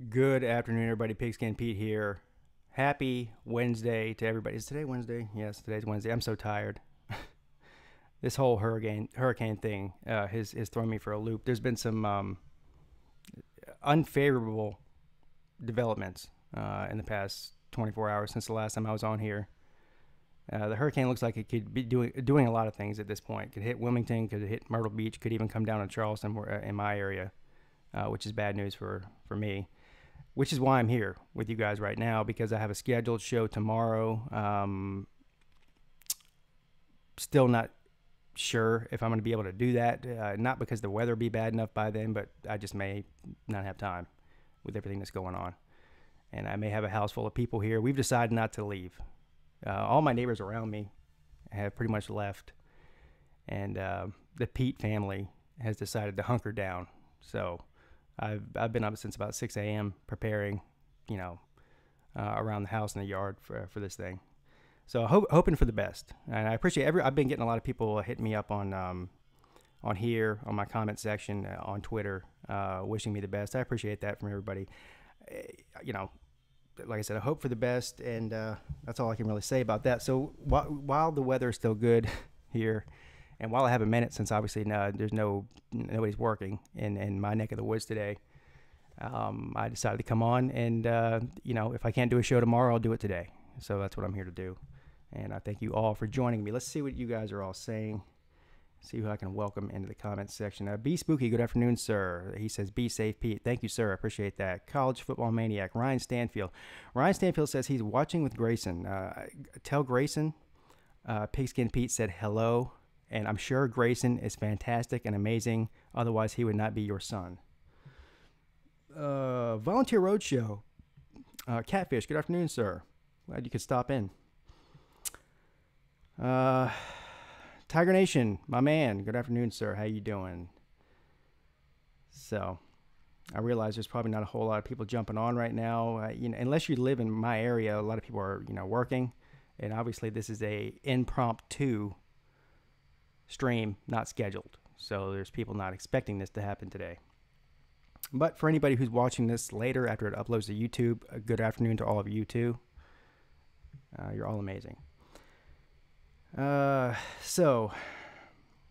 Good afternoon, everybody. Pigskin Pete here. Happy Wednesday to everybody. Is today Wednesday? Yes, today's Wednesday. I'm so tired. This whole hurricane thing has thrown me for a loop. There's been some unfavorable developments in the past 24 hours since the last time I was on here. The hurricane looks like it could be doing a lot of things at this point. It could hit Wilmington, could hit Myrtle Beach, could even come down to Charleston, in my area, which is bad news for me. Which is why I'm here with you guys right now, because I have a scheduled show tomorrow. Still not sure if I'm going to be able to do that. Not because the weather will be bad enough by then, but I just may not have time with everything that's going on. And I may have a house full of people here. We've decided not to leave. All my neighbors around me have pretty much left. And the Pete family has decided to hunker down. So I've been up since about 6 a.m. preparing, around the house and the yard for this thing. So hoping for the best, and I appreciate I've been getting a lot of people hitting me up on here on my comment section on Twitter, wishing me the best. I appreciate that from everybody. You know, like I said, I hope for the best, and that's all I can really say about that. So while the weather is still good here, and while I have a minute, since obviously there's nobody's working in my neck of the woods today, I decided to come on, and if I can't do a show tomorrow, I'll do it today. So that's what I'm here to do, and I thank you all for joining me. Let's see what you guys are all saying. See who I can welcome into the comments section. Be Spooky, good afternoon, sir. He says, be safe, Pete. Thank you, sir. I appreciate that. College football maniac, Ryan Stanfield. Ryan Stanfield says he's watching with Grayson. Tell Grayson, Pigskin Pete said hello. And I'm sure Grayson is fantastic and amazing. Otherwise, he would not be your son. Volunteer Roadshow. Catfish, good afternoon, sir. Glad you could stop in. Tiger Nation, my man. Good afternoon, sir. How you doing? So, I realize there's probably not a whole lot of people jumping on right now. Unless you live in my area, a lot of people are, working. And obviously, this is a impromptu stream, not scheduled, so there's people not expecting this to happen today. But for anybody who's watching this later after it uploads to YouTube, a good afternoon to all of you too. You're all amazing. So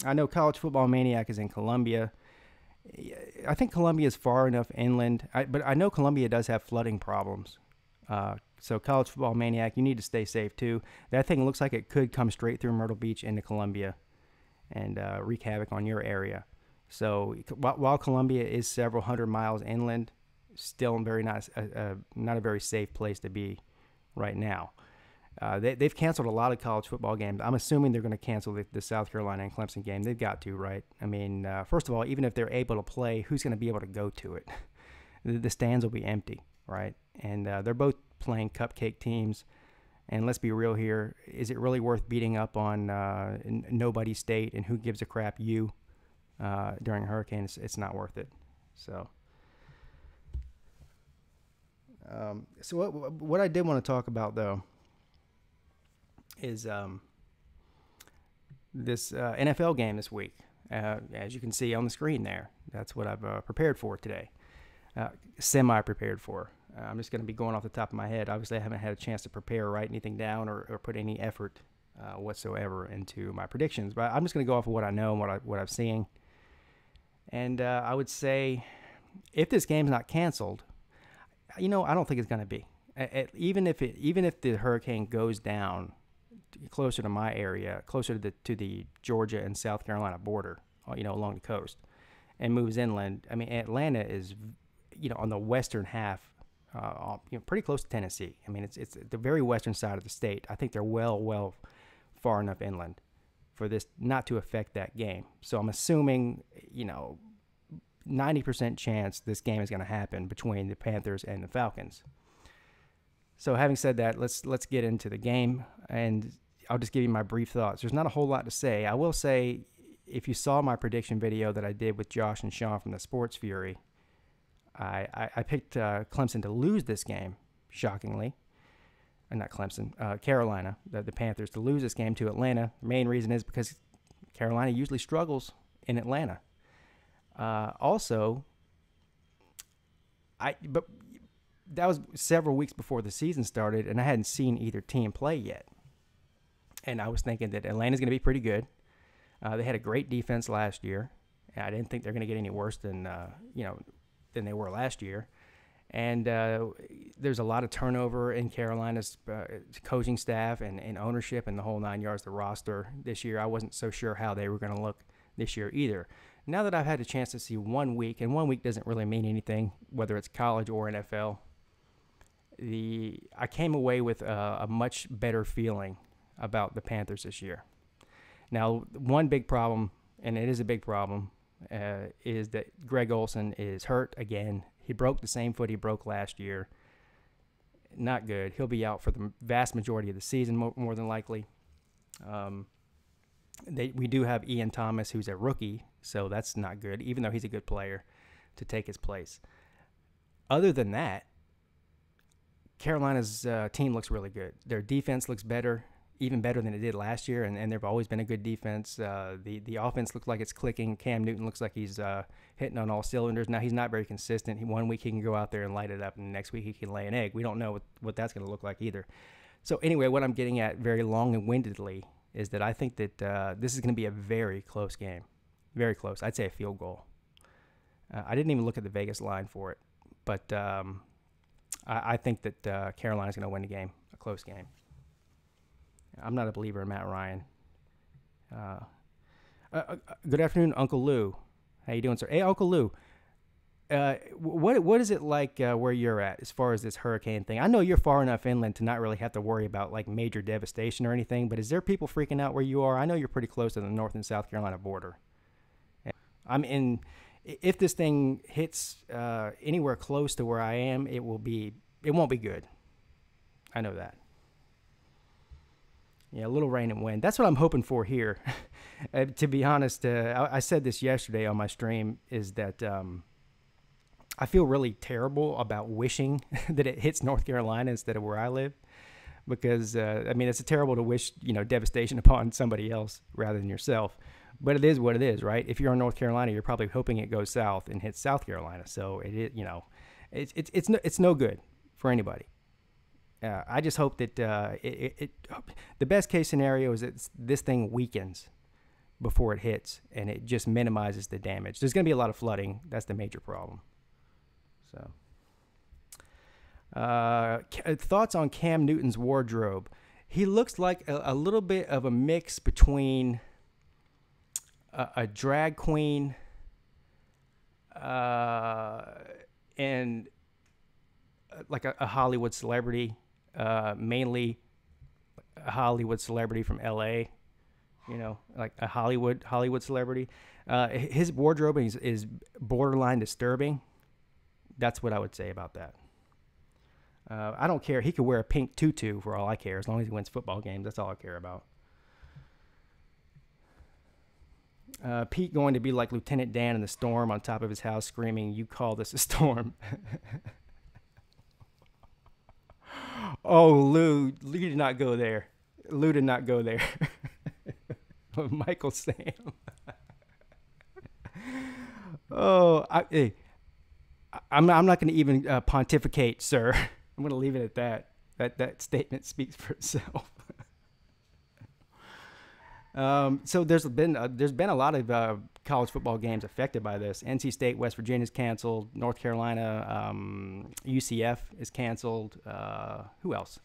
I know College Football Maniac is in Columbia. I think Columbia is far enough inland, but I know Columbia does have flooding problems. So College Football Maniac, you need to stay safe too. That thing looks like it could come straight through Myrtle Beach into Columbia and wreak havoc on your area. So while Columbia is several hundred miles inland, still not a very safe place to be right now. They've canceled a lot of college football games. I'm assuming they're going to cancel the South Carolina and Clemson game. They've got to, right? I mean, first of all, even if they're able to play, who's going to be able to go to it? The stands will be empty, right? And they're both playing cupcake teams. And let's be real here. Is it really worth beating up on nobody state and who gives a crap you during a hurricane? It's not worth it. So what I did want to talk about, though, is this NFL game this week. As you can see on the screen there, that's what I've prepared for today. Semi-prepared for. I'm just going to be going off the top of my head. Obviously, I haven't had a chance to prepare or write anything down or put any effort whatsoever into my predictions. But I'm just going to go off of what I know and what I've seen. And I would say, if this game's not canceled, I don't think it's going to be. Even if the hurricane goes down closer to my area, closer to the Georgia and South Carolina border, along the coast, and moves inland. I mean, Atlanta is, on the western half. Pretty close to Tennessee. I mean, it's the very western side of the state. I think they're well far enough inland for this not to affect that game. So I'm assuming, 90% chance this game is going to happen between the Panthers and the Falcons. So having said that, let's get into the game, and I'll just give you my brief thoughts. There's not a whole lot to say. I will say, if you saw my prediction video that I did with Josh and Sean from the Sports Fury, I picked Clemson to lose this game, shockingly. Not Clemson, Carolina, the Panthers, to lose this game to Atlanta. The main reason is because Carolina usually struggles in Atlanta. Also, but that was several weeks before the season started, and I hadn't seen either team play yet. And I was thinking that Atlanta's going to be pretty good. They had a great defense last year. And I didn't think they're going to get any worse than than they were last year. And there's a lot of turnover in Carolina's coaching staff and ownership and the whole 9 yards, the roster this year. I wasn't so sure how they were going to look this year either. Now that I've had a chance to see 1 week, and 1 week doesn't really mean anything, whether it's college or NFL, I came away with a much better feeling about the Panthers this year. Now, one big problem, and it is a big problem, is that Greg Olsen is hurt again. He broke the same foot he broke last year. Not good. He'll be out for the vast majority of the season, more than likely. We do have Ian Thomas, who's a rookie, so that's not good, even though he's a good player, to take his place. Other than that, Carolina's team looks really good. Their defense looks better, even better than it did last year, and they've always been a good defense. The offense looks like it's clicking. Cam Newton looks like he's hitting on all cylinders. Now, he's not very consistent. 1 week he can go out there and light it up, and the next week he can lay an egg. We don't know what that's going to look like either. So anyway, what I'm getting at very long and windedly is that I think that this is going to be a very close game. Very close. I'd say a field goal. I didn't even look at the Vegas line for it, but I think that Carolina's going to win the game, a close game. I'm not a believer in Matt Ryan. Good afternoon, Uncle Lou. How you doing, sir? Hey, Uncle Lou. What is it like where you're at as far as this hurricane thing? I know you're far enough inland to not really have to worry about like major devastation or anything, but is there people freaking out where you are? I know you're pretty close to the North and South Carolina border. If this thing hits anywhere close to where I am, it won't be good. I know that. Yeah, a little rain and wind. That's what I'm hoping for here. To be honest, I said this yesterday on my stream, is that I feel really terrible about wishing that it hits North Carolina instead of where I live, because it's terrible to wish devastation upon somebody else rather than yourself. But it is what it is, right? If you're in North Carolina, you're probably hoping it goes south and hits South Carolina. So it's no good for anybody. I just hope that the best case scenario is that this thing weakens before it hits and it just minimizes the damage. There's going to be a lot of flooding. That's the major problem. So, thoughts on Cam Newton's wardrobe? He looks like a little bit of a mix between a drag queen and like a Hollywood celebrity. Mainly a Hollywood celebrity from LA, like a Hollywood celebrity. His wardrobe is borderline disturbing. That's what I would say about that. I don't care. He could wear a pink tutu for all I care, as long as he wins football games. That's all I care about. Pete going to be like Lieutenant Dan in the storm on top of his house screaming, "You call this a storm?" Oh, Lou did not go there. Lou did not go there. Michael Sam. Oh, I'm not going to even pontificate, sir. I'm going to leave it at that. That statement speaks for itself. So there's been a lot of college football games affected by this. NC State, West Virginia is canceled. North Carolina, UCF is canceled. Who else?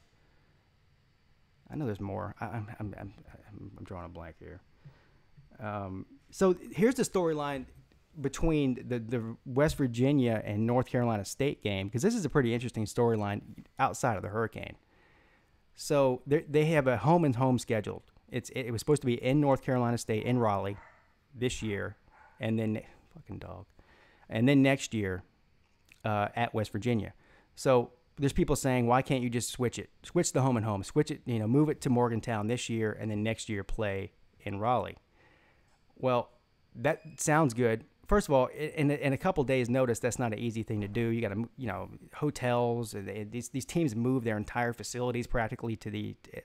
I know there's more. I'm drawing a blank here. So here's the storyline between the West Virginia and North Carolina State game, because this is a pretty interesting storyline outside of the hurricane. So they have a home and home scheduled. It was supposed to be in North Carolina State in Raleigh this year, and then and then next year at West Virginia. So there's people saying, why can't you just switch the home and home, switch it, move it to Morgantown this year, and then next year play in Raleigh. Well, that sounds good. First of all, in a couple of days' notice, that's not an easy thing to do. You got to, hotels. These teams move their entire facilities practically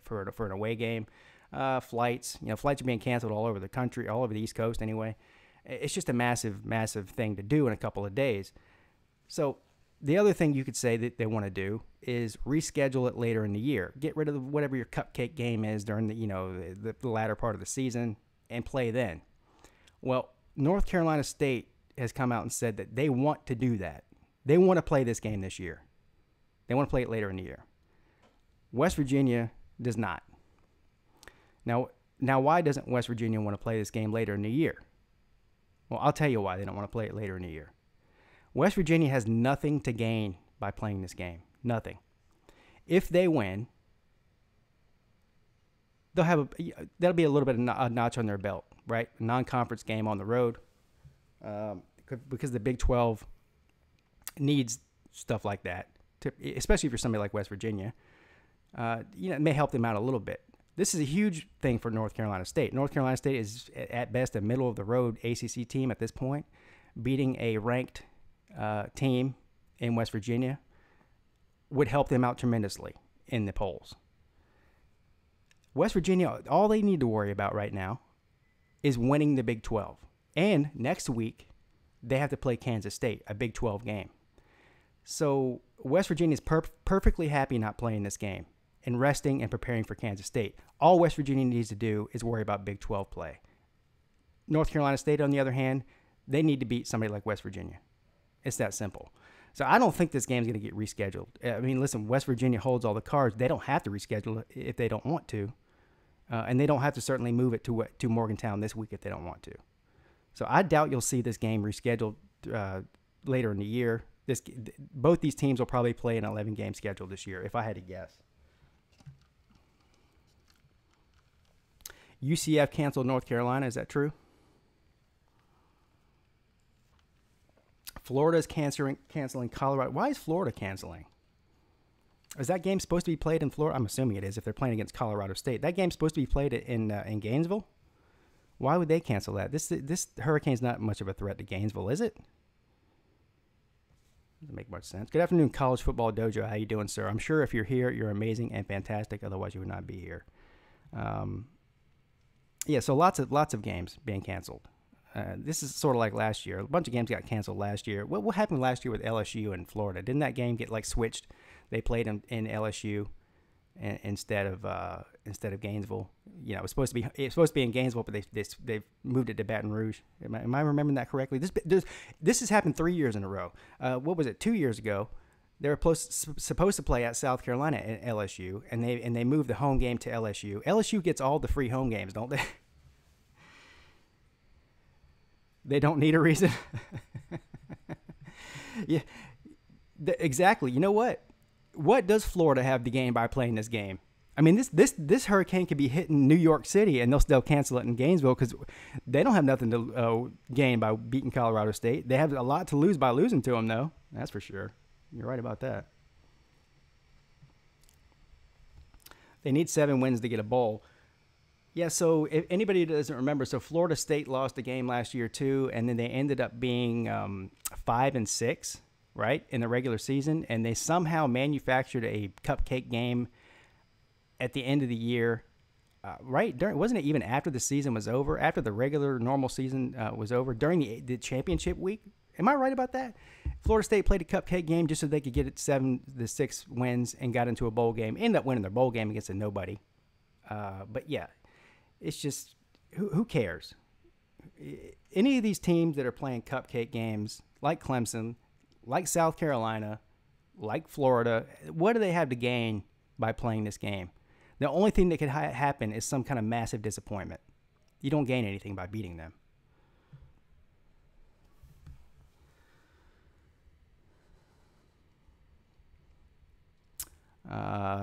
for an away game. Flights, flights are being canceled all over the country, all over the East Coast anyway. It's just a massive, massive thing to do in a couple of days. So The other thing you could say that they want to do is reschedule it later in the year. Get rid of whatever your cupcake game is during the latter part of the season and play then. Well, North Carolina State has come out and said that they want to do that. They want to play this game this year. They want to play it later in the year. West Virginia does not. Now, why doesn't West Virginia want to play this game later in the year? Well, I'll tell you why they don't want to play it later in the year. West Virginia has nothing to gain by playing this game. Nothing. If they win, that'll be a little bit of a notch on their belt, right? A non-conference game on the road, because the Big 12 needs stuff like that, especially if you're somebody like West Virginia. It may help them out a little bit. This is a huge thing for North Carolina State. North Carolina State is at best a middle-of-the-road ACC team at this point. Beating a ranked team in West Virginia would help them out tremendously in the polls. West Virginia, all they need to worry about right now is winning the Big 12. And next week, they have to play Kansas State, a Big 12 game. So West Virginia is perfectly happy not playing this game and resting and preparing for Kansas State. All West Virginia needs to do is worry about Big 12 play. North Carolina State, on the other hand, they need to beat somebody like West Virginia. It's that simple. So I don't think this game's going to get rescheduled. I mean, listen, West Virginia holds all the cards. They don't have to reschedule it if they don't want to. And they don't have to certainly move it to Morgantown this week if they don't want to. So I doubt you'll see this game rescheduled later in the year. Both these teams will probably play an 11-game schedule this year, if I had to guess. UCF canceled North Carolina. Is that true? Florida's canceling Colorado. Why is Florida canceling? Is that game supposed to be played in Florida? I'm assuming it is if they're playing against Colorado State. That game's supposed to be played in Gainesville? Why would they cancel that? This hurricane's not much of a threat to Gainesville, is it? Doesn't make much sense. Good afternoon, College Football Dojo. How you doing, sir? I'm sure if you're here, you're amazing and fantastic. Otherwise, you would not be here. So lots of games being canceled. This is sort of like last year. A bunch of games got canceled last year. What happened last year with LSU and Florida? Didn't that game get switched? They played in LSU instead of Gainesville. It was supposed to be in Gainesville, but they moved it to Baton Rouge. Am I remembering that correctly? This has happened 3 years in a row. What was it? 2 years ago, they were supposed to play at South Carolina at LSU, and they moved the home game to LSU. LSU gets all the free home games, don't they? They don't need a reason. Yeah, exactly. You know what? What does Florida have to gain by playing this game? I mean, this hurricane could be hitting New York City, and they'll still cancel it in Gainesville because they don't have nothing to gain by beating Colorado State. They have a lot to lose by losing to them, though. That's for sure. You're right about that. They need 7 wins to get a bowl. Yeah, so if anybody doesn't remember, so Florida State lost a game last year too, and then they ended up being 5-6, right, in the regular season, and they somehow manufactured a cupcake game at the end of the year, right? Wasn't it even after the season was over, after the regular normal season was over, during the championship week? Am I right about that? Florida State played a cupcake game just so they could get it 7-6 wins and got into a bowl game. Ended up winning their bowl game against a nobody. But yeah. It's just, who cares? Any of these teams that are playing cupcake games, like Clemson, like South Carolina, like Florida, what do they have to gain by playing this game? The only thing that could happen is some kind of massive disappointment. You don't gain anything by beating them.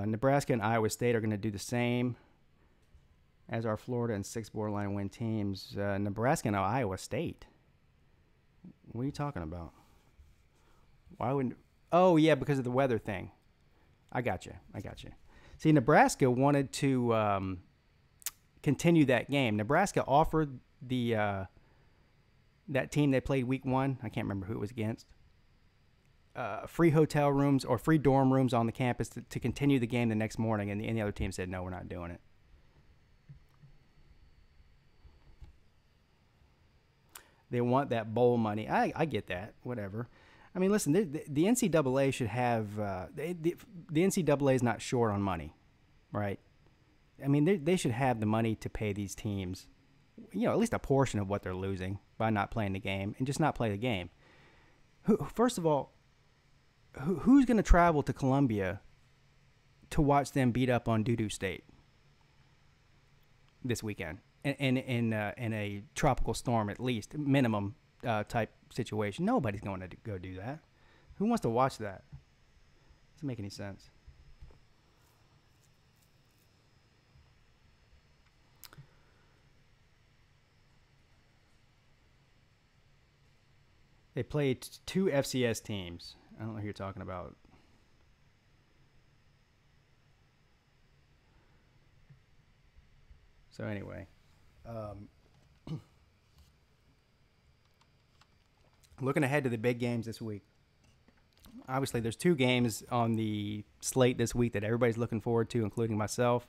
Nebraska and Iowa State are going to do the same as our Florida and 6 borderline win teams. Nebraska and Iowa State. What are you talking about? Why wouldn't? Oh, yeah, because of the weather thing. I got you. See, Nebraska wanted to continue that game. Nebraska offered that team they played week 1, I can't remember who it was against, free hotel rooms or free dorm rooms on the campus to continue the game the next morning, and the other team said, no, we're not doing it. They want that bowl money. I get that, whatever. I mean, listen, the NCAA should have the NCAA is not short on money, right? I mean, they should have the money to pay these teams, at least a portion of what they're losing by not playing the game and just not play the game. First of all, who's going to travel to Columbia to watch them beat up on Doo-Doo State this weekend in a tropical storm, at least minimum type situation? Nobody's going to go do that. Who wants to watch that? Doesn't make any sense. They played two FCS teams. I don't know who you're talking about. So anyway, looking ahead to the big games this week. Obviously, there's two games on the slate this week that everybody's looking forward to, including myself.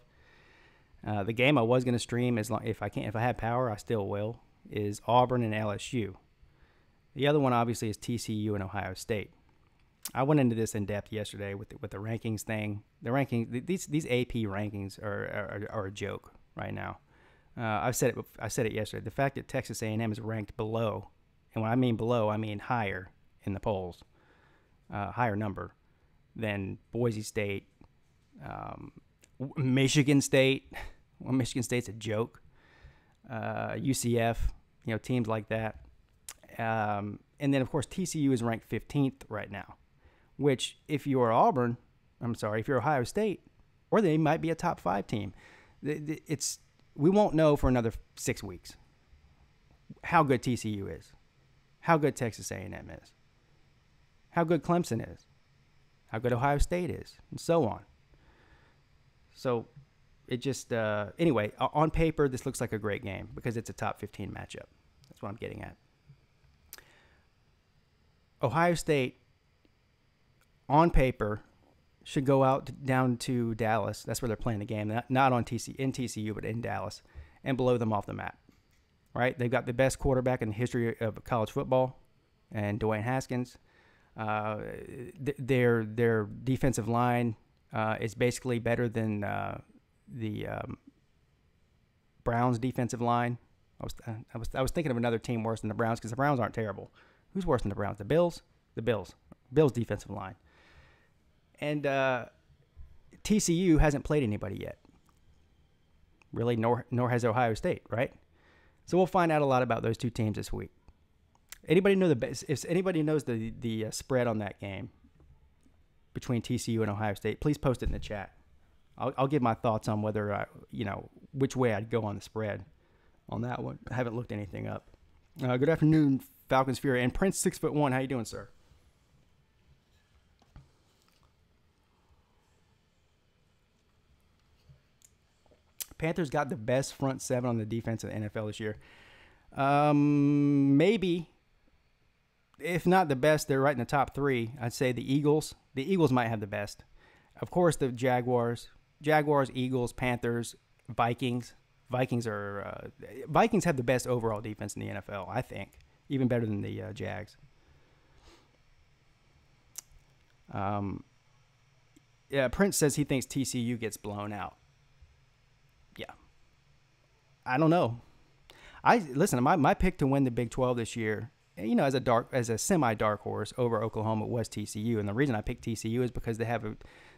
The game I was going to stream, if I have power, I still will, is Auburn and LSU. The other one, obviously, is TCU and Ohio State. I went into this in depth yesterday with the rankings thing. The these AP rankings are a joke right now. I said it yesterday. The fact that Texas A&M is ranked below, and when I mean below, I mean higher in the polls, higher number than Boise State, Michigan State. Well, Michigan State's a joke. UCF, teams like that. And then, of course, TCU is ranked 15th right now, which if you're if you're Ohio State, or they might be a top 5 team. We won't know for another 6 weeks how good TCU is, how good Texas A&M is, how good Clemson is, how good Ohio State is, and so on. So it just, anyway, on paper, this looks like a great game because it's a top 15 matchup. That's what I'm getting at. Ohio State, on paper, should go out down to Dallas. That's where they're playing the game, not in TCU, but in Dallas, and blow them off the map. Right? They've got the best quarterback in the history of college football, and Dwayne Haskins. Their defensive line is basically better than the Browns' defensive line. I was thinking of another team worse than the Browns because the Browns aren't terrible. Who's worse than the Browns? The Bills? The Bills. Bills' defensive line. And TCU hasn't played anybody yet. Really, nor has Ohio State, right? So we'll find out a lot about those two teams this week. Anybody know if anybody knows the spread on that game between TCU and Ohio State, please post it in the chat. I'll give my thoughts on whether which way I'd go on the spread on that one. I haven't looked anything up. Good afternoon, Falcons Fury and Prince 6'1". How you doing, sir? Panthers got the best front seven on the defense of the NFL this year. Maybe, if not the best, they're right in the top 3. I'd say the Eagles. The Eagles might have the best. Of course, the Jaguars, Eagles, Panthers, Vikings. Vikings have the best overall defense in the NFL, I think, even better than the Jags. Prince says he thinks TCU gets blown out. Yeah, I don't know. Listen. My pick to win the Big 12 this year, as a semi dark horse over Oklahoma was TCU, and the reason I picked TCU is because they have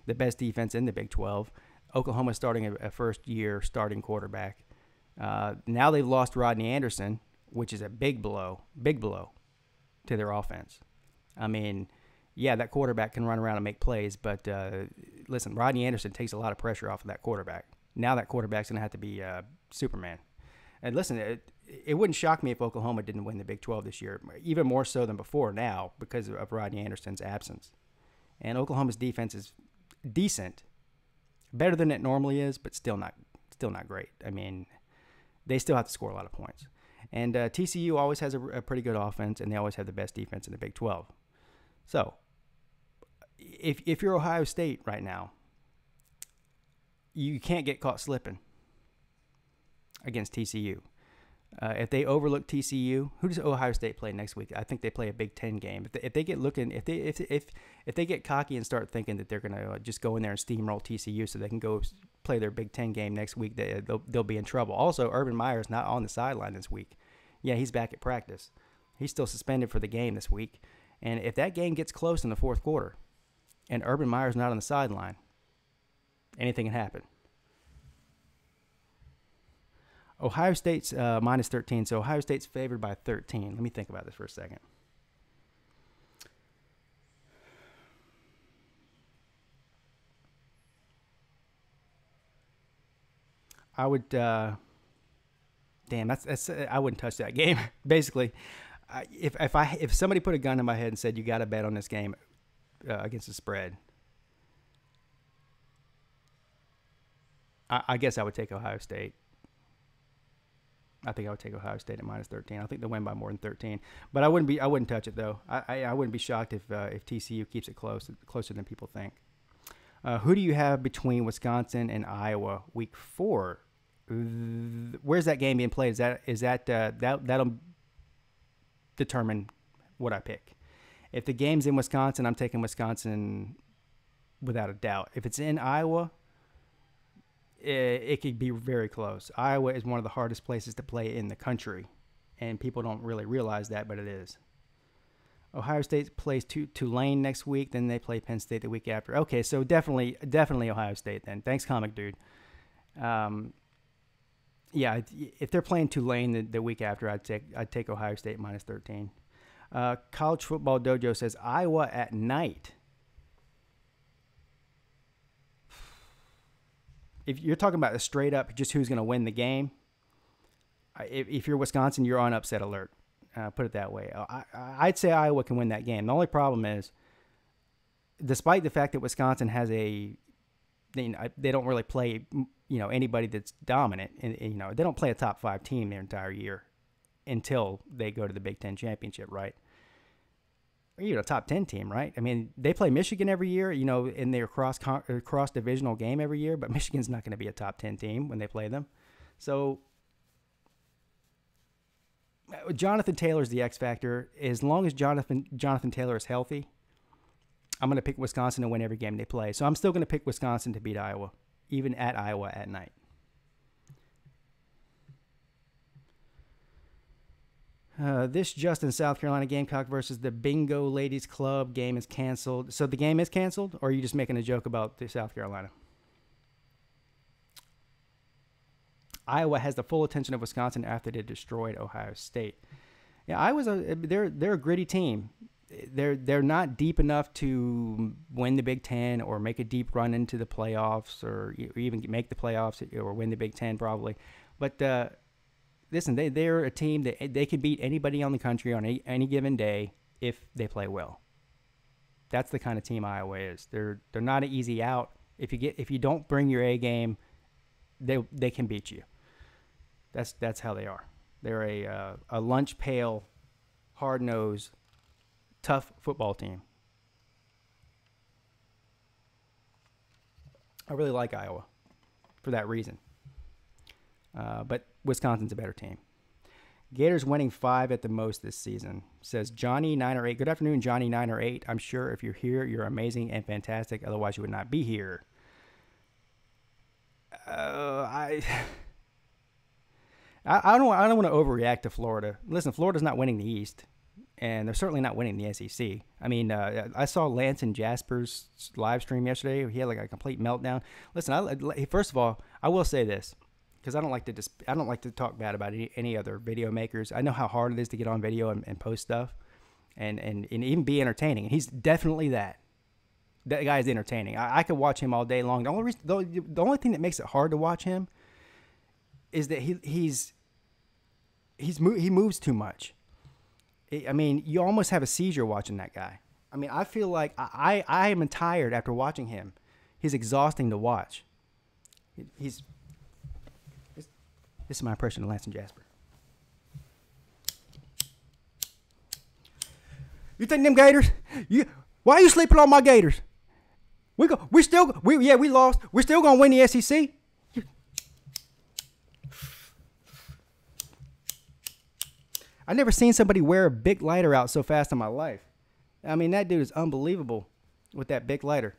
the best defense in the Big 12. Oklahoma's starting a first year starting quarterback. Now they've lost Rodney Anderson, which is a big blow to their offense. I mean, yeah, that quarterback can run around and make plays, but listen, Rodney Anderson takes a lot of pressure off of that quarterback. Now that quarterback's going to have to be Superman. And listen, it wouldn't shock me if Oklahoma didn't win the Big 12 this year, even more so than before now because of Rodney Anderson's absence. And Oklahoma's defense is decent, better than it normally is, but still not great. I mean, they still have to score a lot of points. And TCU always has a pretty good offense, and they always have the best defense in the Big 12. So if you're Ohio State right now, you can't get caught slipping against TCU. If they overlook TCU, who does Ohio State play next week? I think they play a Big Ten game. If they get looking, if they get cocky and start thinking that they're gonna just go in there and steamroll TCU so they can go play their Big Ten game next week, they'll be in trouble. Also, Urban Meyer's not on the sideline this week. Yeah, he's back at practice. He's still suspended for the game this week. And if that game gets close in the fourth quarter, and Urban Meyer's not on the sideline, anything can happen. Ohio State's minus 13, so Ohio State's favored by 13. Let me think about this for a second. I would, damn, that's I wouldn't touch that game. Basically, if somebody put a gun in my head and said you got to bet on this game against the spread, I guess I would take Ohio State. I think I would take Ohio State at minus 13. I think they'll win by more than 13. But I wouldn't touch it though. I wouldn't be shocked if TCU keeps it closer than people think. Who do you have between Wisconsin and Iowa week 4? Where's that game being played? That'll determine what I pick. If the game's in Wisconsin, I'm taking Wisconsin without a doubt. If it's in Iowa, it could be very close. Iowa is one of the hardest places to play in the country, and people don't really realize that, but it is. Ohio State plays Tulane next week, then they play Penn State the week after. Okay, so definitely Ohio State then. Thanks, Comic Dude. Yeah, if they're playing Tulane the week after, I'd take Ohio State minus 13. College Football Dojo says Iowa at night. If you're talking about a straight up just who's going to win the game, if you're Wisconsin, you're on upset alert. Put it that way. I'd say Iowa can win that game. The only problem is, despite the fact that Wisconsin has they don't really play, anybody that's dominant, and they don't play a top 5 team their entire year until they go to the Big Ten championship, right? A top 10 team, right? I mean, they play Michigan every year, in their cross divisional game every year, but Michigan's not going to be a top 10 team when they play them. So Jonathan Taylor's the X factor. As long as Jonathan Taylor is healthy, I'm going to pick Wisconsin to win every game they play. So I'm still going to pick Wisconsin to beat Iowa, even at Iowa at night. This Justin South Carolina Gamecock versus the Bingo Ladies Club game is canceled. So the game is canceled, or are you just making a joke about the South Carolina? Iowa has the full attention of Wisconsin after they destroyed Ohio State. Yeah, they're a gritty team. They're not deep enough to win the Big Ten or make a deep run into the playoffs or even make the playoffs or win the Big Ten probably. But listen, they're a team that they can beat anybody on the country on any given day if they play well. That's the kind of team Iowa is. They're not an easy out. If you don't bring your A game, they can beat you. That's how they are. They're a lunch pail, hard nosed, tough football team. I really like Iowa for that reason. But Wisconsin's a better team. Gators winning 5 at the most this season, says Johnny 9 or 8. Good afternoon, Johnny 9 or 8. I'm sure if you're here, you're amazing and fantastic. Otherwise, you would not be here. I don't want to overreact to Florida. Listen, Florida's not winning the East, and they're certainly not winning the SEC. I mean, I saw Lance and Jasper's live stream yesterday. He had like a complete meltdown. Listen, first of all, I will say this, because I don't like to talk bad about any other video makers. I know how hard it is to get on video and post stuff, and even be entertaining. And he's definitely that. That guy is entertaining. I could watch him all day long. The only thing that makes it hard to watch him is that he moves too much. I mean, you almost have a seizure watching that guy. I mean, I feel like I am tired after watching him. He's exhausting to watch. This is my impression of Lance and Jasper. You think them Gators? Why are you sleeping on my Gators? We lost. We're still gonna win the SEC. I've never seen somebody wear a big lighter out so fast in my life. I mean, that dude is unbelievable with that big lighter.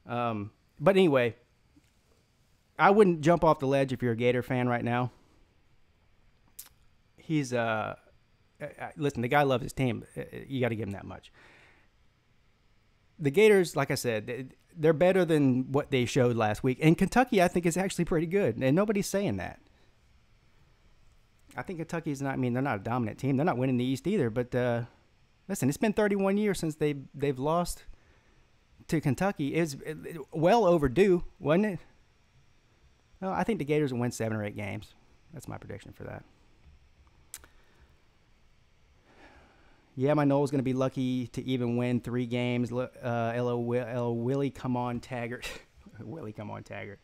But anyway, I wouldn't jump off the ledge if you're a Gator fan right now. He's listen, the guy loves his team. You got to give him that much. The Gators, like I said, they're better than what they showed last week. And Kentucky, I think, is actually pretty good. And nobody's saying that. I think Kentucky's not, I mean, they're not a dominant team. They're not winning the East either. But listen, it's been 31 years since they've lost to Kentucky. It's well overdue, wasn't it? Well, I think the Gators will win 7 or 8 games. That's my prediction for that. Yeah, my Noel's going to be lucky to even win 3 games. LO Willie, come on, Taggart. Willie, come on, Taggart.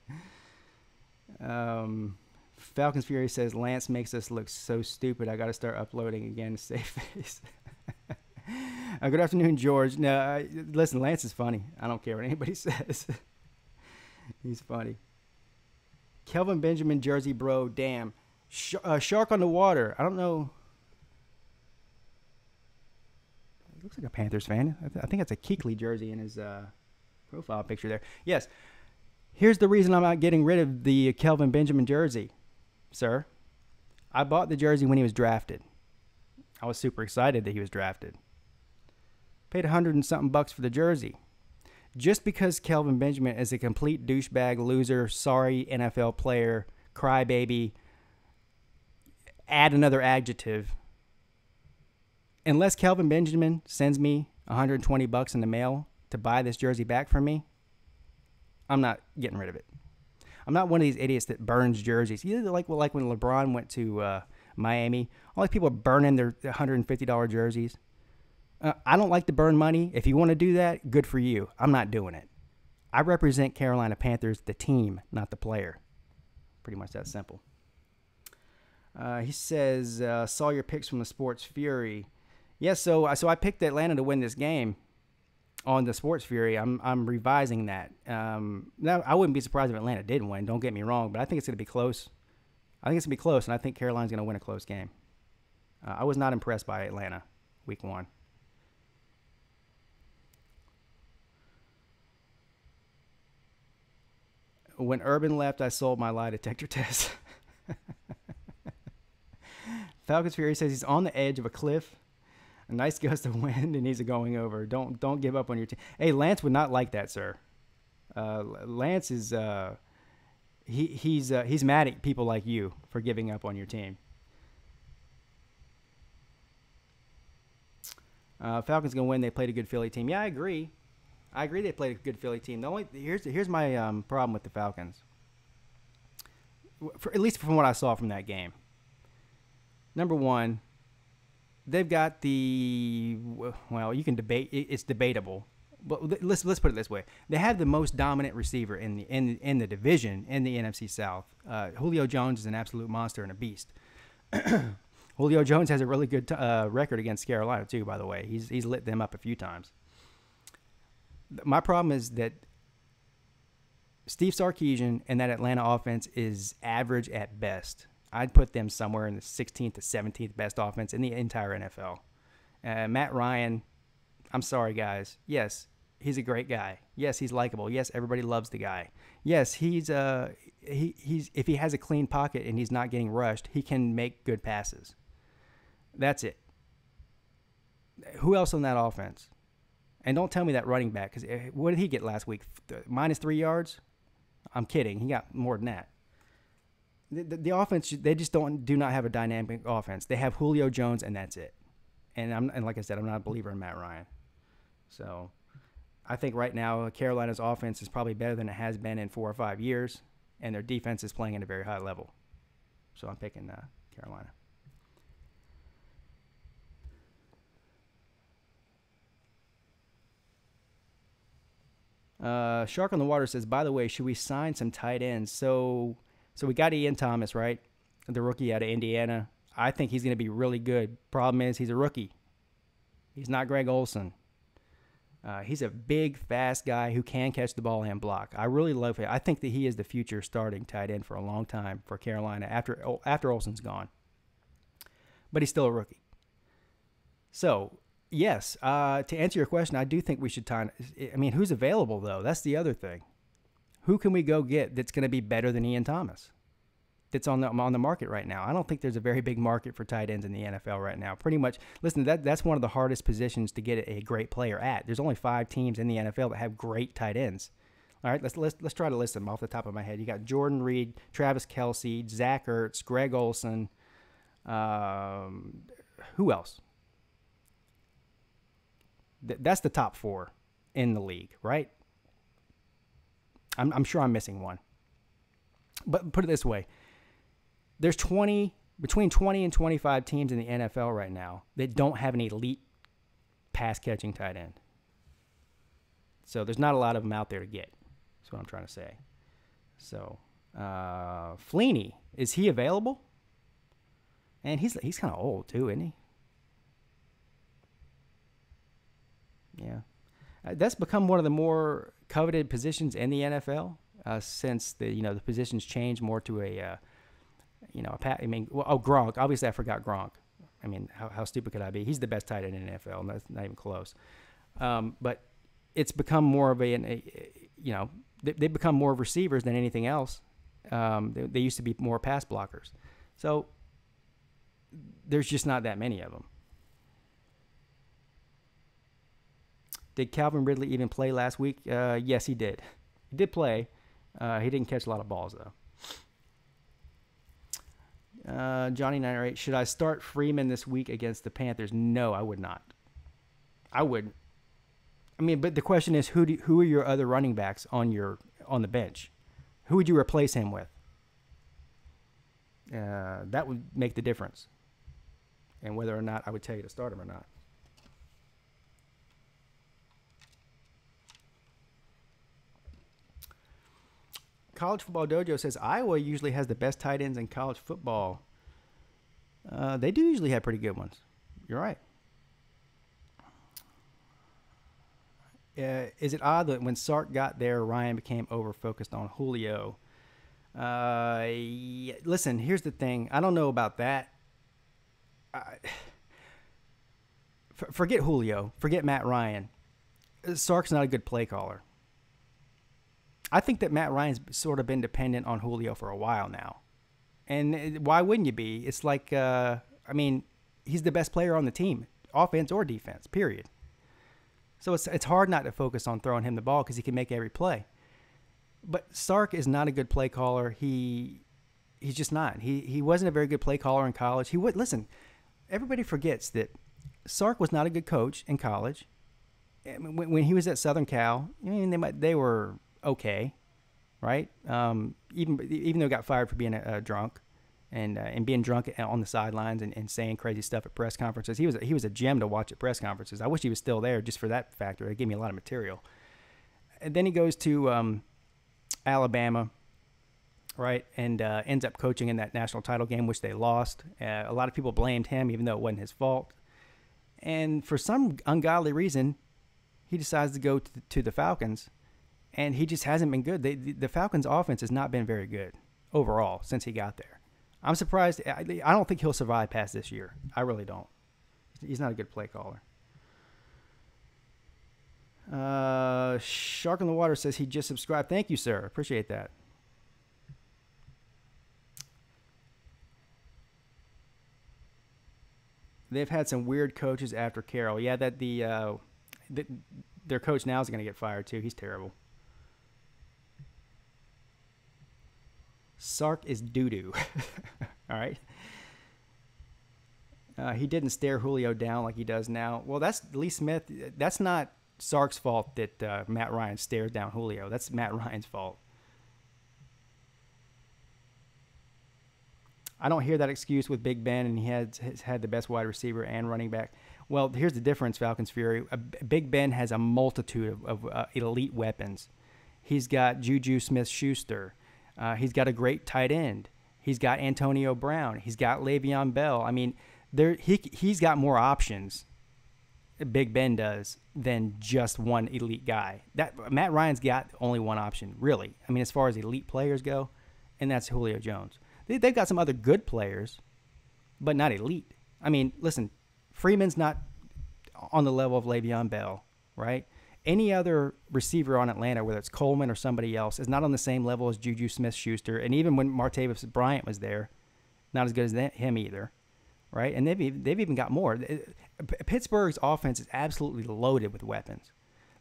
Falcons Fury says, Lance makes us look so stupid. I got to start uploading again to save face. Good afternoon, George. No, listen, Lance is funny. I don't care what anybody says. He's funny. Kelvin Benjamin jersey, bro. Damn. Shark on the water. I don't know. Looks like a Panthers fan. I think that's a Kuechly jersey in his profile picture there. Yes. Here's the reason I'm not getting rid of the Kelvin Benjamin jersey, sir. I bought the jersey when he was drafted. I was super excited that he was drafted. Paid $100 and something bucks for the jersey. Just because Kelvin Benjamin is a complete douchebag, loser, sorry NFL player, crybaby, add another adjective. Unless Kelvin Benjamin sends me $120 in the mail to buy this jersey back from me, I'm not getting rid of it. I'm not one of these idiots that burns jerseys. Either like when LeBron went to Miami, all these people are burning their $150 jerseys. I don't like to burn money. If you want to do that, good for you. I'm not doing it. I represent Carolina Panthers, the team, not the player. Pretty much that simple. He says, saw your picks from the Sports Fury. Yes, so I picked Atlanta to win this game on the Sports Fury. I'm revising that. Now I wouldn't be surprised if Atlanta did win. Don't get me wrong, but I think it's going to be close. I think it's going to be close, and I think Carolina's going to win a close game. I was not impressed by Atlanta week 1. When Urban left, I sold my lie detector test. Falcons Fury says he's on the edge of a cliff. A nice gust of wind and he's going over. Don't give up on your team. Hey, Lance would not like that, sir. Lance is he's mad at people like you for giving up on your team. Falcons gonna win. They played a good Philly team. Yeah, I agree. They played a good Philly team. Here's my problem with the Falcons. At least from what I saw from that game. Number one, they've got you can debate. It's debatable, but let's put it this way: they have the most dominant receiver in the division in the NFC South. Julio Jones is an absolute monster and a beast. Julio Jones has a really good record against Carolina too. By the way, he's lit them up a few times. My problem is that Steve Sarkisian and that Atlanta offense is average at best. I'd put them somewhere in the 16th to 17th best offense in the entire NFL. Matt Ryan, I'm sorry, guys. Yes, he's a great guy. Yes, he's likable. Yes, everybody loves the guy. Yes, he's if he has a clean pocket and he's not getting rushed, he can make good passes. That's it. Who else on that offense? And don't tell me that running back, because what did he get last week? -3 yards? I'm kidding. He got more than that. The offense, they just do not have a dynamic offense. They have Julio Jones, and that's it. And like I said, I'm not a believer in Matt Ryan. So I think right now Carolina's offense is probably better than it has been in 4 or 5 years, and their defense is playing at a very high level. So I'm picking Carolina. Shark on the Water says, by the way, should we sign some tight ends? So we got Ian Thomas, right? The rookie out of Indiana. I think he's going to be really good. Problem is he's a rookie. He's not Greg Olsen. He's a big, fast guy who can catch the ball and block. I really love him. I think that he is the future starting tight end for a long time for Carolina after Olsen's gone. But he's still a rookie. So, yes, to answer your question, I do think we should tie. I mean, who's available, though? That's the other thing. Who can we go get that's going to be better than Ian Thomas? That's on the market right now. I don't think there's a very big market for tight ends in the NFL right now. Pretty much, listen, that's one of the hardest positions to get a great player at. There's only 5 teams in the NFL that have great tight ends. All right, let's try to list them off the top of my head. You got Jordan Reed, Travis Kelce, Zach Ertz, Greg Olsen. Who else? That's the top 4 in the league, right? I'm sure I'm missing one. But put it this way. There's between 20 and 25 teams in the NFL right now that don't have an elite pass-catching tight end. So there's not a lot of them out there to get. That's what I'm trying to say. So, Feeney, is he available? And he's kind of old too, isn't he? Yeah. That's become one of the more coveted positions in the NFL since the positions changed more to a Gronk. Obviously, I forgot Gronk. I mean, how stupid could I be? He's the best tight end in the NFL, and that's not even close. But it's become more of they become more of receivers than anything else. They used to be more pass blockers. So there's just not that many of them. Did Calvin Ridley even play last week? Yes, he did. He did play. He didn't catch a lot of balls, though. Johnny908, should I start Freeman this week against the Panthers? No, I would not. I wouldn't. I mean, but the question is, who are your other running backs on the bench? Who would you replace him with? That would make the difference. And whether or not I would tell you to start him or not. College Football Dojo says Iowa usually has the best tight ends in college football. They do usually have pretty good ones. You're right. Is it odd that when Sark got there, Ryan became over-focused on Julio? Listen, here's the thing. I don't know about that. Forget Julio. Forget Matt Ryan. Sark's not a good play caller. I think that Matt Ryan's sort of been dependent on Julio for a while now. And why wouldn't you be? It's like, he's the best player on the team, offense or defense, period. So it's hard not to focus on throwing him the ball because he can make every play. But Sark is not a good play caller. He's just not. He wasn't a very good play caller in college. Listen, everybody forgets that Sark was not a good coach in college. When he was at Southern Cal, they were okay, right? Even though he got fired for being a drunk and being drunk on the sidelines and saying crazy stuff at press conferences, he was a gem to watch at press conferences. I wish he was still there just for that factor. It gave me a lot of material. And then he goes to Alabama, right, and ends up coaching in that national title game, which they lost. A lot of people blamed him, even though it wasn't his fault. And for some ungodly reason, he decides to go to the Falcons. And he just hasn't been good. The Falcons' offense has not been very good overall since he got there. I'm surprised. I don't think he'll survive past this year. I really don't. He's not a good play caller. Shark in the Water says he just subscribed. Thank you, sir. Appreciate that. They've had some weird coaches after Carroll. Yeah, their coach now is going to get fired too. He's terrible. Sark is doo-doo. All right. He didn't stare Julio down like he does now. Well, that's Lee Smith. That's not Sark's fault that Matt Ryan stares down Julio. That's Matt Ryan's fault. I don't hear that excuse with Big Ben, and he has had the best wide receiver and running back. Well, here's the difference, Falcons Fury. Big Ben has a multitude of elite weapons. He's got Juju Smith-Schuster. He's got a great tight end. He's got Antonio Brown. He's got Le'Veon Bell. I mean, he's got more options Big Ben does than just one elite guy. That Matt Ryan's got only one option, really. I mean, as far as elite players go, and that's Julio Jones. They've got some other good players, but not elite. I mean, listen, Freeman's not on the level of Le'Veon Bell, right? Any other receiver on Atlanta, whether it's Coleman or somebody else, is not on the same level as Juju Smith-Schuster. And even when Martavis Bryant was there, not as good as him either, right? And they've even got more. Pittsburgh's offense is absolutely loaded with weapons.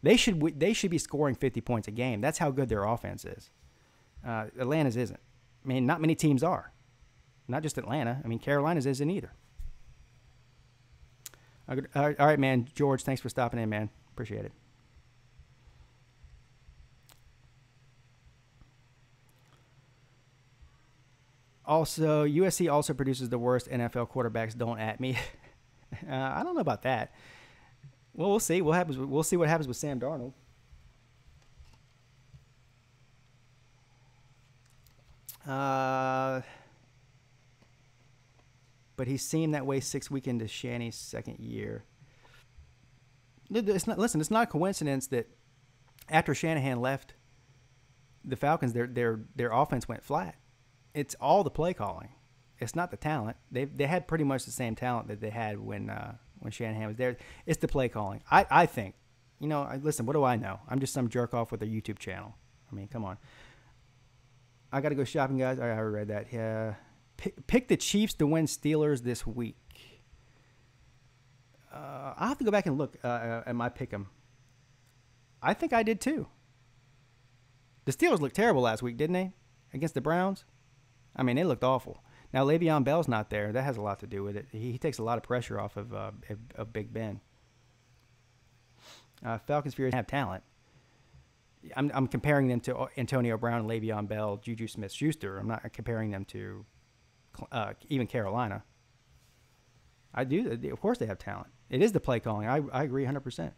They should be scoring 50 points a game. That's how good their offense is. Atlanta's isn't. I mean, not many teams are. Not just Atlanta. I mean, Carolina's isn't either. All right, man. George, thanks for stopping in, man. Appreciate it. Also, USC also produces the worst NFL quarterbacks. Don't at me. I don't know about that. Well, we'll see. We'll see what happens with Sam Darnold. But he seemed that way 6 weeks into Shanny's second year. It's not a coincidence that after Shanahan left the Falcons, their offense went flat. It's all the play calling. It's not the talent. They had pretty much the same talent that they had when Shanahan was there. It's the play calling. I think. Listen, what do I know? I'm just some jerk off with a YouTube channel. I mean, come on. I got to go shopping, guys. I already read that. Yeah. Pick the Chiefs to win Steelers this week. I'll have to go back and look at my pick 'em. I think I did too. The Steelers looked terrible last week, didn't they? Against the Browns? I mean, they looked awful. Now, Le'Veon Bell's not there. That has a lot to do with it. He takes a lot of pressure off of Big Ben. Falcons Furies have talent. I'm comparing them to Antonio Brown, Le'Veon Bell, Juju Smith-Schuster. I'm not comparing them to even Carolina. I do. Of course they have talent. It is the play calling. I agree 100%.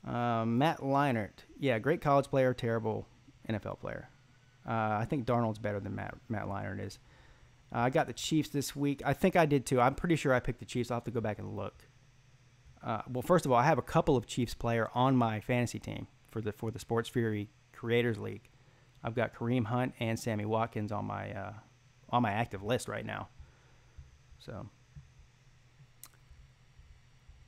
Matt Leinart. Yeah, great college player, terrible NFL player. I think Darnold's better than Matt Leinart is. I got the Chiefs this week. I think I did too. I'm pretty sure I picked the Chiefs. I'll have to go back and look. Well, first of all, I have a couple of Chiefs player on my fantasy team for the Sports Fury Creators League. I've got Kareem Hunt and Sammy Watkins on my active list right now. So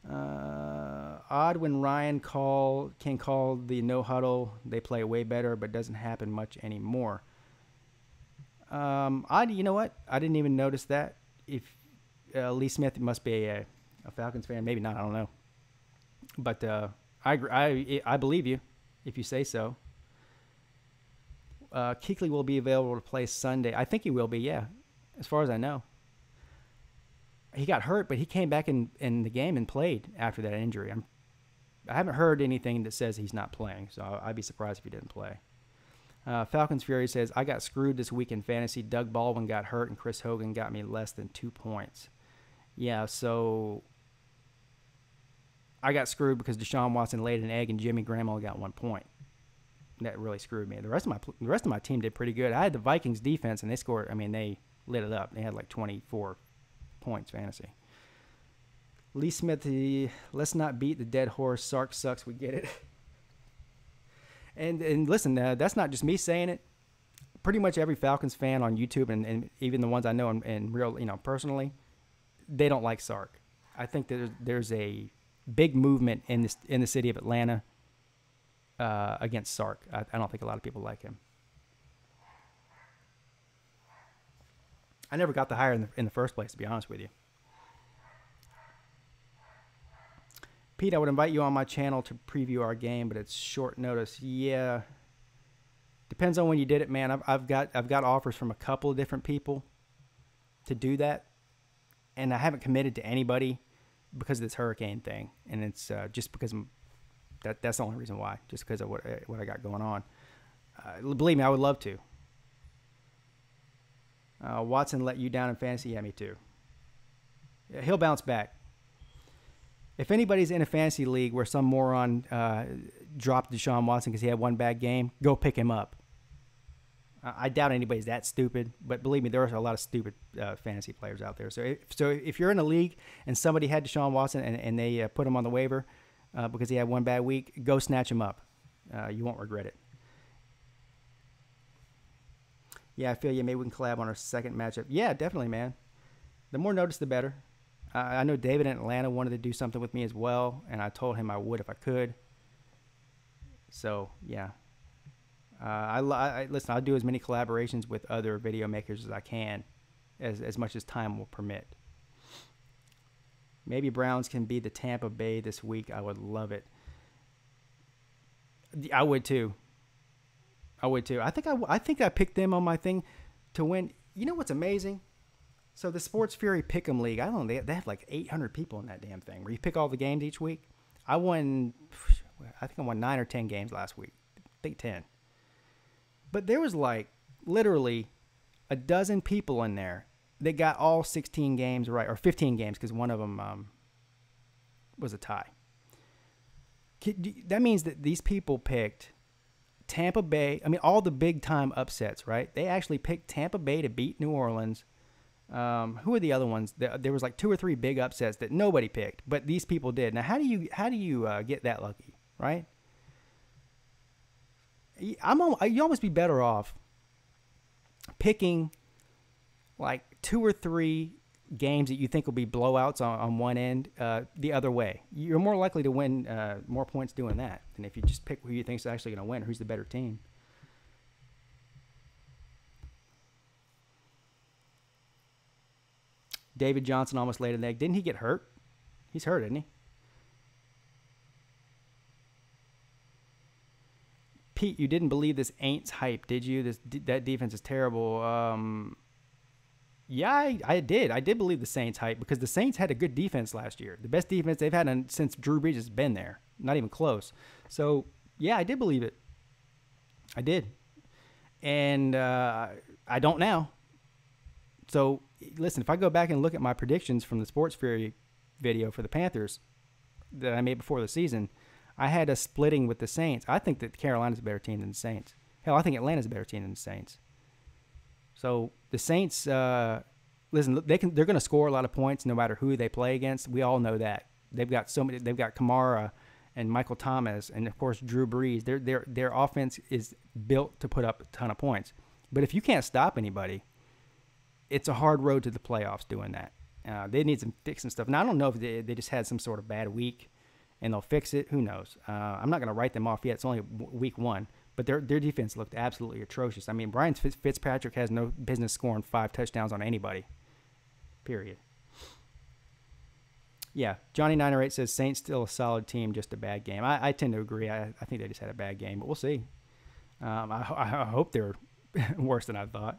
odd when Ryan can call the no huddle. They play way better, but doesn't happen much anymore. Odd, you know what? I didn't even notice that. If Lee Smith must be a Falcons fan, maybe not. I don't know. But I believe you if you say so. Kuechly will be available to play Sunday. I think he will be. Yeah, as far as I know. He got hurt, but he came back in the game and played after that injury. I haven't heard anything that says he's not playing, so I'd be surprised if he didn't play. Falcons Fury says, I got screwed this week in fantasy. Doug Baldwin got hurt, and Chris Hogan got me less than 2 points. Yeah, so I got screwed because Deshaun Watson laid an egg, and Jimmy Graham only got 1 point. That really screwed me. The rest of my team did pretty good. I had the Vikings defense, and they scored. I mean, they lit it up. They had like 24 points fantasy. Lee Smith, let's not beat the dead horse. Sark sucks. We get it. And listen, that's not just me saying it. Pretty much every Falcons fan on YouTube and even the ones I know in real, personally, they don't like Sark. I think that there's a big movement in the city of Atlanta against Sark. I don't think a lot of people like him. I never got the hire in the first place, to be honest with you. Pete, I would invite you on my channel to preview our game, but it's short notice. Yeah, depends on when you did it, man. I've got offers from a couple of different people to do that, and I haven't committed to anybody because of this hurricane thing, and it's just because that's the only reason why, just because of what I got going on. Believe me, I would love to. Watson let you down in fantasy? Yeah, me too. Yeah, he'll bounce back. If anybody's in a fantasy league where some moron dropped Deshaun Watson because he had one bad game, go pick him up. I doubt anybody's that stupid, but believe me, there are a lot of stupid fantasy players out there. So if you're in a league and somebody had Deshaun Watson and they put him on the waiver because he had one bad week, go snatch him up. You won't regret it. Yeah, I feel you. Maybe we can collab on our second matchup. Yeah, definitely, man. The more notice, the better. I know David in Atlanta wanted to do something with me as well, and I told him I would if I could. So, yeah. Listen, I'll do as many collaborations with other video makers as I can, as much as time will permit. Maybe Browns can be the Tampa Bay this week. I would love it. I would too. I think I picked them on my thing to win. You know what's amazing? So the Sports Fury Pick'em League, I don't know, they have like 800 people in that damn thing where you pick all the games each week. I think I won 9 or 10 games last week. I think 10. But there was like literally a dozen people in there that got all 16 games right, or 15 games because one of them was a tie. That means that these people picked Tampa Bay. I mean, all the big time upsets, right? They actually picked Tampa Bay to beat New Orleans. Who are the other ones? There was like 2 or 3 big upsets that nobody picked, but these people did. Now, how do you get that lucky, right? You almost be better off picking like 2 or 3 games that you think will be blowouts on one end the other way. You're more likely to win more points doing that than if you just pick who you think is actually going to win, who's the better team. David Johnson almost laid an egg. Didn't he get hurt? He's hurt, isn't he? Pete, you didn't believe this Aints hype, did you? That defense is terrible. Yeah, I did. I did believe the Saints hype because the Saints had a good defense last year. The best defense they've had since Drew Brees has been there. Not even close. So, yeah, I did believe it. I did. And I don't now. So, listen, if I go back and look at my predictions from the Sports Fury video for the Panthers that I made before the season, I had us splitting with the Saints. I think that Carolina's a better team than the Saints. Hell, I think Atlanta's a better team than the Saints. So the Saints, listen, they're going to score a lot of points no matter who they play against. We all know that. They've got so many. They've got Kamara and Michael Thomas and of course Drew Brees. Their offense is built to put up a ton of points. But if you can't stop anybody, it's a hard road to the playoffs doing that. They need some fixing stuff. Now I don't know if they just had some sort of bad week and they'll fix it. Who knows? I'm not going to write them off yet. It's only week 1. But their defense looked absolutely atrocious. I mean, Brian Fitzpatrick has no business scoring 5 touchdowns on anybody. Period. Yeah, Johnny 908 says Saints still a solid team, just a bad game. I tend to agree. I think they just had a bad game, but we'll see. I hope they're worse than I thought.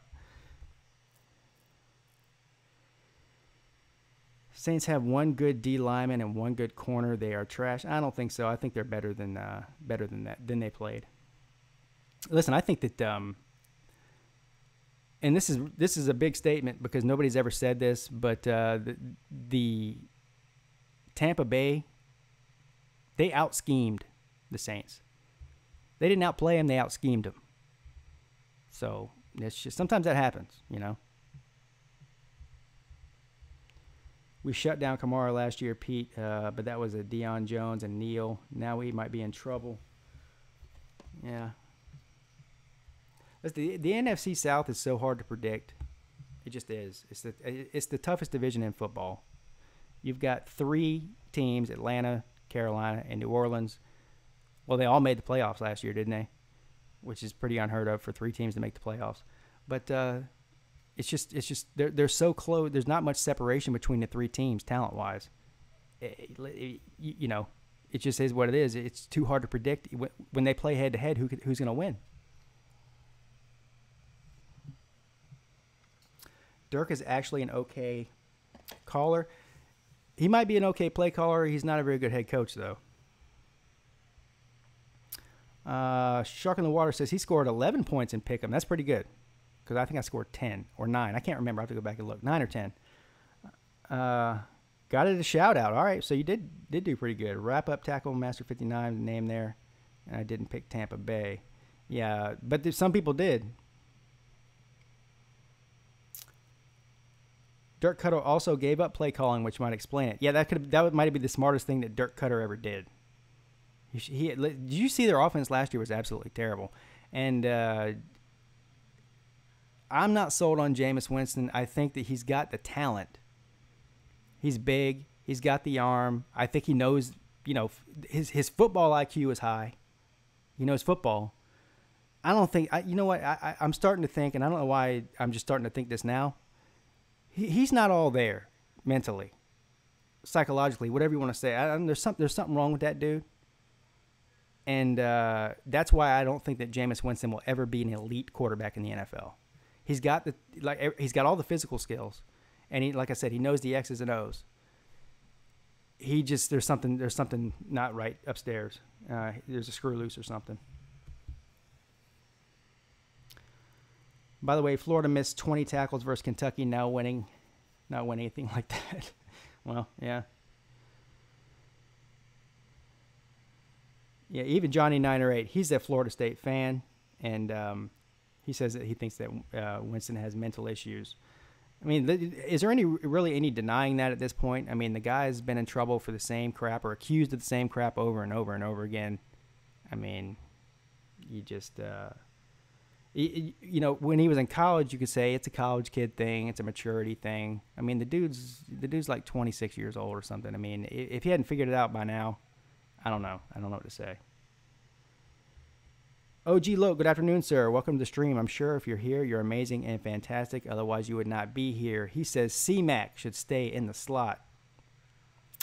Saints have 1 good D lineman and 1 good corner. They are trash. I don't think so. I think they're better than than they played. Listen, I think that, and this is a big statement because nobody's ever said this, but the Tampa Bay, they out-schemed the Saints. They didn't outplay them; they out-schemed them. So it's just sometimes that happens, you know. We shut down Kamara last year, Pete, but that was a Deion Jones and Neal. Now we might be in trouble. Yeah. The NFC South is so hard to predict. It just is. It's the toughest division in football. You've got 3 teams, Atlanta, Carolina, and New Orleans. Well, they all made the playoffs last year, didn't they? Which is pretty unheard of for 3 teams to make the playoffs. But it's just they're so close. There's not much separation between the 3 teams talent-wise. You know, it just is what it is. It's too hard to predict when they play head-to-head who's going to win. Dirk is actually an okay caller. He might be an okay play caller. He's not a very good head coach, though. Shark in the Water says he scored 11 points in Pick'em. That's pretty good because I think I scored 10 or 9. I can't remember. I have to go back and look. 9 or 10. Got it a shout-out. All right, so you did do pretty good. Wrap-up tackle, Master 59, name there. And I didn't pick Tampa Bay. Yeah, but some people did. Dirk Cutter also gave up play calling, which might explain it. Yeah, that might be the smartest thing that Dirk Cutter ever did. Did you see their offense last year was absolutely terrible, and I'm not sold on Jameis Winston. I think that he's got the talent. He's big. He's got the arm. I think he knows. His football IQ is high. He knows football. I don't think. You know what? I'm starting to think, and I don't know why I'm just starting to think this now. He's not all there mentally, psychologically, whatever you want to say. There's something wrong with that dude. And that's why I don't think that Jameis Winston will ever be an elite quarterback in the NFL. He's got all the physical skills, and like I said, he knows the X's and O's. There's something not right upstairs. There's a screw loose or something. By the way, Florida missed 20 tackles versus Kentucky, not winning anything like that. Well, yeah. Yeah, even Johnny 908, he's a Florida State fan, and he says that he thinks that Winston has mental issues. I mean, is there any denying that at this point? I mean, the guy's been in trouble for the same crap or accused of the same crap over and over and over again. I mean, you just, when he was in college, you could say it's a college kid thing, it's a maturity thing. I mean, the dude's like 26 years old or something. I mean, if he hadn't figured it out by now, I don't know. I don't know what to say. OG Loke, good afternoon, sir. Welcome to the stream. I'm sure if you're here, you're amazing and fantastic. Otherwise, you would not be here. He says C-Mac should stay in the slot.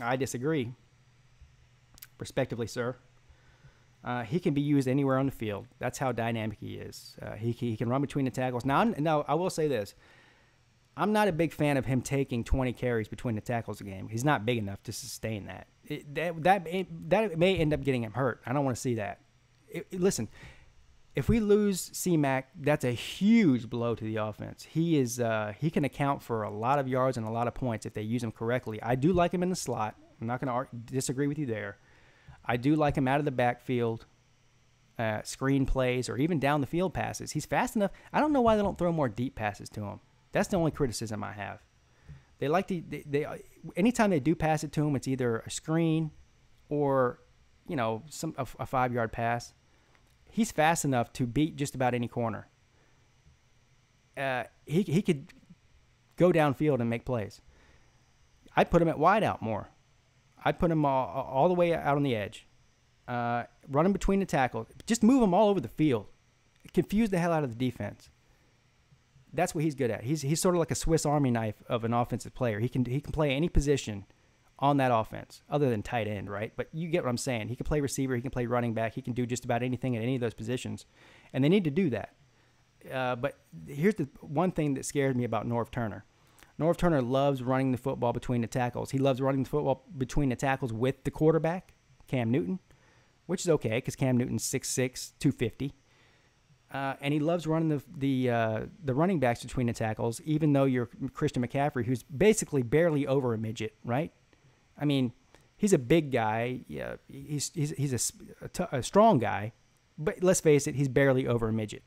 I disagree. Respectively, sir. He can be used anywhere on the field. That's how dynamic he is. He can run between the tackles. Now, I will say this. I'm not a big fan of him taking 20 carries between the tackles a game. He's not big enough to sustain that. That may end up getting him hurt. I don't want to see that. Listen, if we lose C-Mac, that's a huge blow to the offense. He can account for a lot of yards and a lot of points if they use him correctly. I do like him in the slot. I'm not going to disagree with you there. I do like him out of the backfield, screen plays, or even down the field passes. He's fast enough. I don't know why they don't throw more deep passes to him. That's the only criticism I have. They like they anytime they do pass it to him, it's either a screen or a 5-yard pass. He's fast enough to beat just about any corner. He could go downfield and make plays. I'd put him at wide out more. I'd put him all the way out on the edge. Run him between the tackles. Just move him all over the field. Confuse the hell out of the defense. That's what he's good at. He's sort of like a Swiss Army knife of an offensive player. He can play any position on that offense other than tight end, right? But you get what I'm saying. He can play receiver. He can play running back. He can do just about anything at any of those positions, and they need to do that. But here's the one thing that scares me about Norv Turner. Norv Turner loves running the football between the tackles. He loves running the football between the tackles with the quarterback, Cam Newton, which is okay because Cam Newton's 6'6", 250. And he loves running the running backs between the tackles, even though you're Christian McCaffrey, who's basically barely over a midget, right? I mean, he's a big guy. Yeah, he's a strong guy, but let's face it, he's barely over a midget.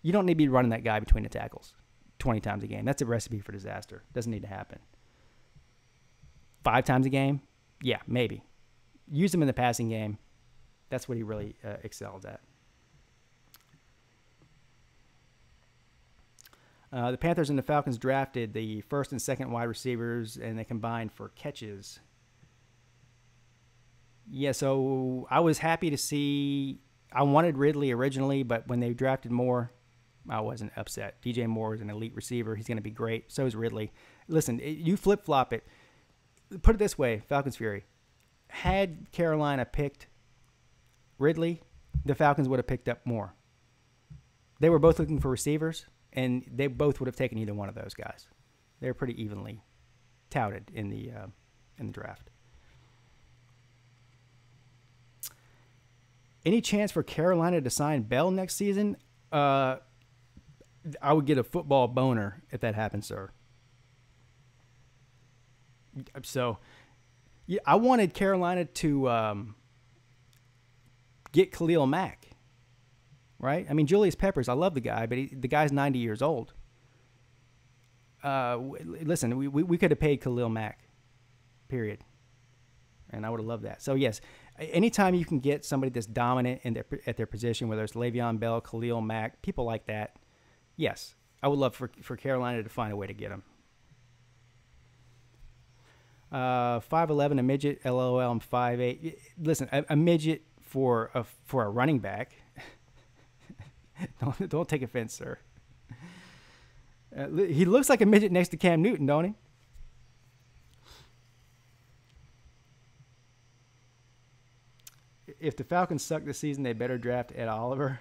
You don't need to be running that guy between the tackles 20 times a game. That's a recipe for disaster. Doesn't need to happen. 5 times a game? Yeah, maybe. Use him in the passing game. That's what he really excels at. The Panthers and the Falcons drafted the first and second wide receivers, and they combined for catches. Yeah, so I was happy to see. I wanted Ridley originally, but when they drafted Moore, I wasn't upset. DJ Moore is an elite receiver. He's going to be great. So is Ridley. Listen, you flip-flop it. Put it this way, Falcons Fury. Had Carolina picked Ridley, the Falcons would have picked up Moore. They were both looking for receivers, and they both would have taken either one of those guys. They're pretty evenly touted in the draft. Any chance for Carolina to sign Bell next season? I would get a football boner if that happened, sir. So, yeah, I wanted Carolina to get Khalil Mack, right? I mean, Julius Peppers, I love the guy, but the guy's 90 years old. Listen, we could have paid Khalil Mack, period. And I would have loved that. So, yes, anytime you can get somebody that's dominant at their position, whether it's Le'Veon Bell, Khalil Mack, people like that, yes, I would love for Carolina to find a way to get them. 5'11", a midget, LOL, I'm 5'8". Listen, a midget for a running back. Don't take offense, sir. He looks like a midget next to Cam Newton, don't he? If the Falcons suck this season, they better draft Ed Oliver.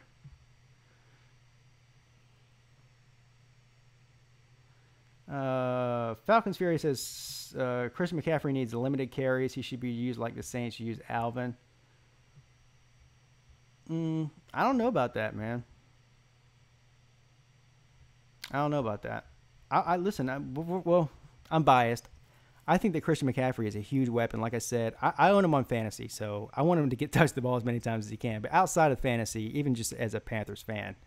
Falcons Fury says Christian McCaffrey needs limited carries. He should be used like the Saints use Alvin. I don't know about that, man. I don't know about that. Well, I'm biased. I think that Christian McCaffrey is a huge weapon. Like I said, I own him on fantasy, so I want him to touch the ball as many times as he can. But outside of fantasy, even just as a Panthers fan,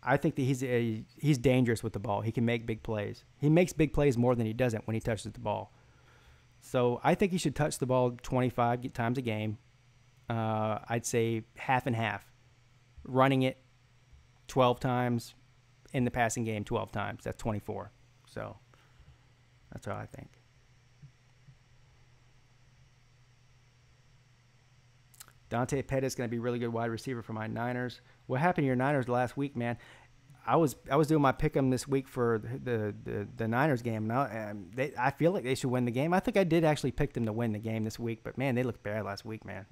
I think that he's dangerous with the ball. He can make big plays. He makes big plays more than he doesn't when he touches the ball. So I think he should touch the ball 25 times a game. I'd say half and half. Running it 12 times, in the passing game 12 times. That's 24. So that's what I think. Dante Pettis is going to be a really good wide receiver for my Niners. What happened to your Niners last week, man? I was doing my pick'em this week for the Niners game. And I feel like they should win the game. I think I did actually pick them to win the game this week, but man, they looked bad last week, man.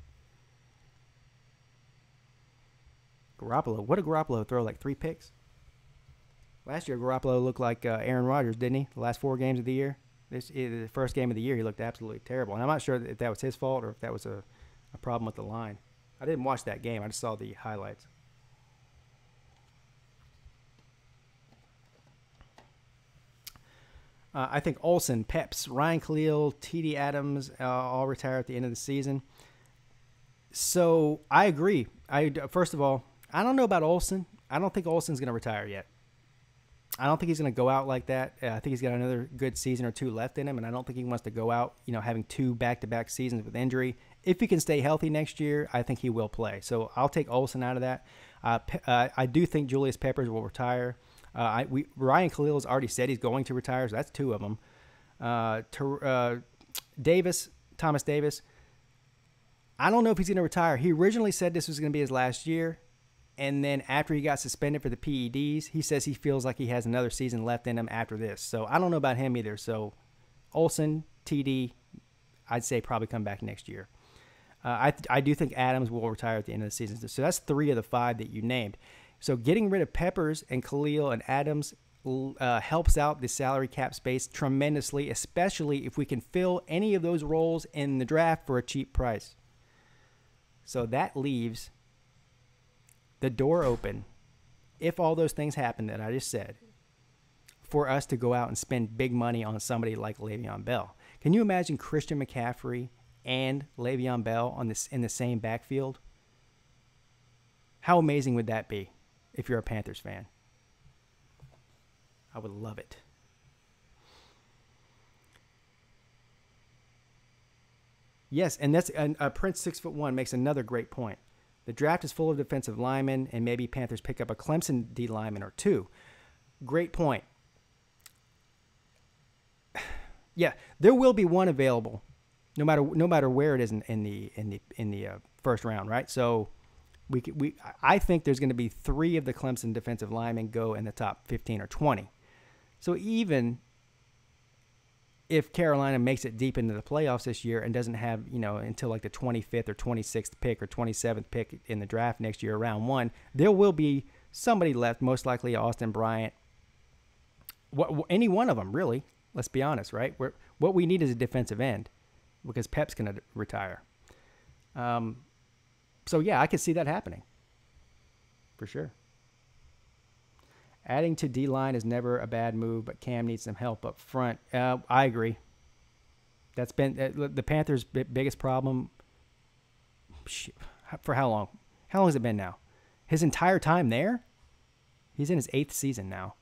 Garoppolo, what did Garoppolo throw? Like 3 picks? Last year, Garoppolo looked like Aaron Rodgers, didn't he? The last 4 games of the year. The first game of the year, he looked absolutely terrible. And I'm not sure if that was his fault or if that was a problem with the line. I didn't watch that game. I just saw the highlights. I think Olsen, Peps, Ryan Khalil, T.D. Adams all retire at the end of the season. So I agree. First of all, I don't know about Olsen. I don't think Olsen's going to retire yet. I don't think he's going to go out like that. I think he's got another good season or 2 left in him, and I don't think he wants to go out, having 2 back-to-back seasons with injury. If he can stay healthy next year, I think he will play. So I'll take Olsen out of that. I do think Julius Peppers will retire. Ryan Khalil has already said he's going to retire, so that's 2 of them. Thomas Davis, I don't know if he's going to retire. He originally said this was going to be his last year. And then after he got suspended for the PEDs, he says he feels like he has another season left in him after this. So I don't know about him either. So Olsen, TD, I'd say probably come back next year. I do think Adams will retire at the end of the season. So that's 3 of the 5 that you named. So getting rid of Peppers and Khalil and Adams helps out the salary cap space tremendously, especially if we can fill any of those roles in the draft for a cheap price. So that leaves the door open, if all those things happen that I just said, for us to go out and spend big money on somebody like Le'Veon Bell. Can you imagine Christian McCaffrey and Le'Veon Bell in the same backfield? How amazing would that be if you're a Panthers fan? I would love it. Yes, and that's Prince 6'1" makes another great point. The draft is full of defensive linemen, and maybe Panthers pick up a Clemson D lineman or 2. Great point. Yeah, there will be one available, no matter where it is in the first round, right? So I think there's going to be 3 of the Clemson defensive linemen go in the top 15 or 20. So even if Carolina makes it deep into the playoffs this year and doesn't have, until like the 25th or 26th pick or 27th pick in the draft next year, round 1, there will be somebody left, most likely Austin Bryant. Any one of them, really. Let's be honest, right? What we need is a defensive end because Pep's going to retire. So, yeah, I could see that happening for sure. Adding to D-line is never a bad move, but Cam needs some help up front. I agree. That's been the Panthers' biggest problem for how long? How long has it been now? His entire time there? He's in his 8th season now.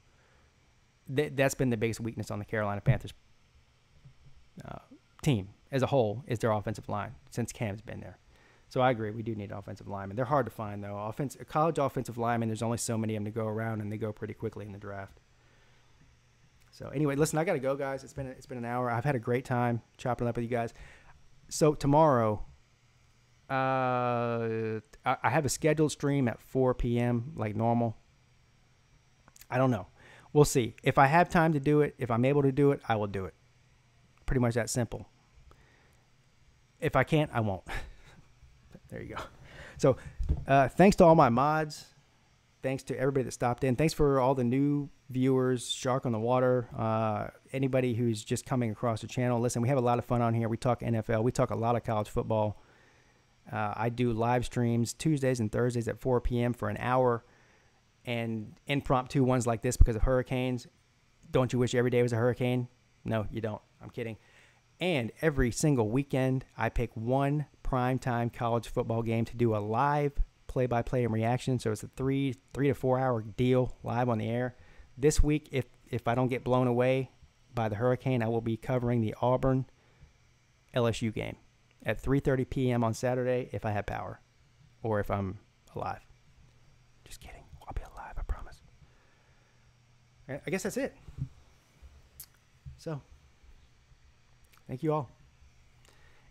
that's been the biggest weakness on the Carolina Panthers team as a whole, is their offensive line since Cam's been there. So I agree, we do need offensive linemen. They're hard to find, though. College offensive linemen, there's only so many of them to go around, and they go pretty quickly in the draft. So anyway, listen, I got to go, guys. It's been an hour. I've had a great time chopping up with you guys. So tomorrow, I have a scheduled stream at 4 p.m. like normal. I don't know. We'll see. If I have time to do it, if I'm able to do it, I will do it. Pretty much that simple. If I can't, I won't. There you go. So thanks to all my mods. Thanks to everybody that stopped in. Thanks for all the new viewers, Shark on the Water, anybody who's just coming across the channel. Listen, we have a lot of fun on here. We talk NFL. We talk a lot of college football. I do live streams Tuesdays and Thursdays at 4 p.m. for an hour, and impromptu ones like this because of hurricanes. Don't you wish every day was a hurricane? No, you don't. I'm kidding. And every single weekend, I pick one primetime college football game to do a live play-by-play and reaction. So it's a 3 to 4 hour deal live on the air. This week, if I don't get blown away by the hurricane, I will be covering the Auburn LSU game at 3:30 p.m. on Saturday if I have power or if I'm alive. Just kidding. I'll be alive, I promise. I guess that's it. So, thank you all.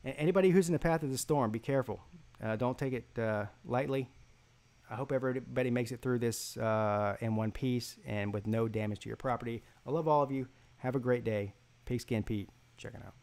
And anybody who's in the path of the storm, be careful. Don't take it lightly. I hope everybody makes it through this in one piece and with no damage to your property. I love all of you. Have a great day. Pigskin Pete, checking out.